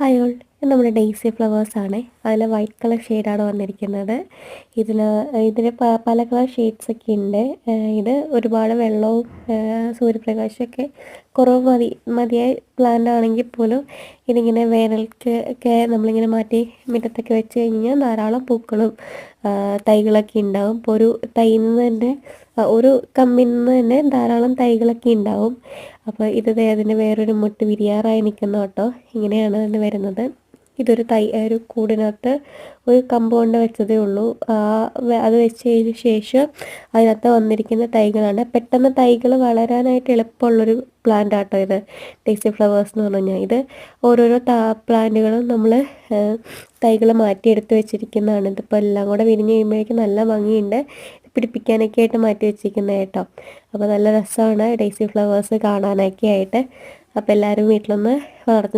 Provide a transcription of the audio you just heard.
Hi all, ഇത് നമ്മുടെ Daisy ഫ്ലവേഴ്സാണ്. അതിൽ വൈറ്റ് കളർ ഷെയ്ഡാണ് വന്നിരിക്കുന്നത്. ഇതിൽ പല കളർ ഷെയ്ഡ്സൊക്കെ ഉണ്ട്. ഇത് ഒരുപാട് വെള്ളവും സൂര്യപ്രകാശമൊക്കെ കുറവ് മതിയായ പ്ലാന്റ് ആണെങ്കിൽ പോലും ഇതിങ്ങനെ വേനൽക്ക് ഒക്കെ നമ്മളിങ്ങനെ മാറ്റി മുറ്റത്തൊക്കെ വെച്ച് കഴിഞ്ഞാൽ ധാരാളം പൂക്കളും തൈകളൊക്കെ ഉണ്ടാവും. ഇപ്പോൾ ഒരു തൈയിൽ നിന്ന് തന്നെ ഒരു കമ്പിൽ നിന്ന് തന്നെ ധാരാളം തൈകളൊക്കെ ഉണ്ടാവും. അപ്പോൾ അതിൻ്റെ വേറൊരു മുട്ട് വിരിയാറായി നിൽക്കുന്ന കേട്ടോ. ഇങ്ങനെയാണ് അതിന് വരുന്നത്. ഇതൊരു ഒരു കൂടിനകത്ത് ഒരു കമ്പ് കൊണ്ട് വെച്ചതേ ഉള്ളൂ. അത് വെച്ചതിന് ശേഷം അതിനകത്ത് വന്നിരിക്കുന്ന തൈകളാണ്. പെട്ടെന്ന് തൈകൾ വളരാനായിട്ട് എളുപ്പമുള്ളൊരു പ്ലാന്റ് ആട്ടോ ഇത്. ഡെയ്സി ഫ്ലവേഴ്സ് എന്ന് പറഞ്ഞു കഴിഞ്ഞാൽ ഇത് ഓരോരോ പ്ലാന്റുകളും നമ്മൾ തൈകൾ മാറ്റിയെടുത്ത് വെച്ചിരിക്കുന്നതാണ്. ഇതിപ്പോൾ എല്ലാം കൂടെ വിരിഞ്ഞ് കഴിയുമ്പോഴേക്കും നല്ല ഭംഗിയുണ്ട്. പിടിപ്പിക്കാനൊക്കെ ആയിട്ട് മാറ്റി വെച്ചിരിക്കുന്നത് കേട്ടോ. അപ്പോൾ നല്ല രസമാണ് ഡെയ്സി ഫ്ലവേഴ്സ് കാണാനൊക്കെ ആയിട്ട്. അപ്പോൾ എല്ലാവരും വീട്ടിലൊന്ന് വളർത്തി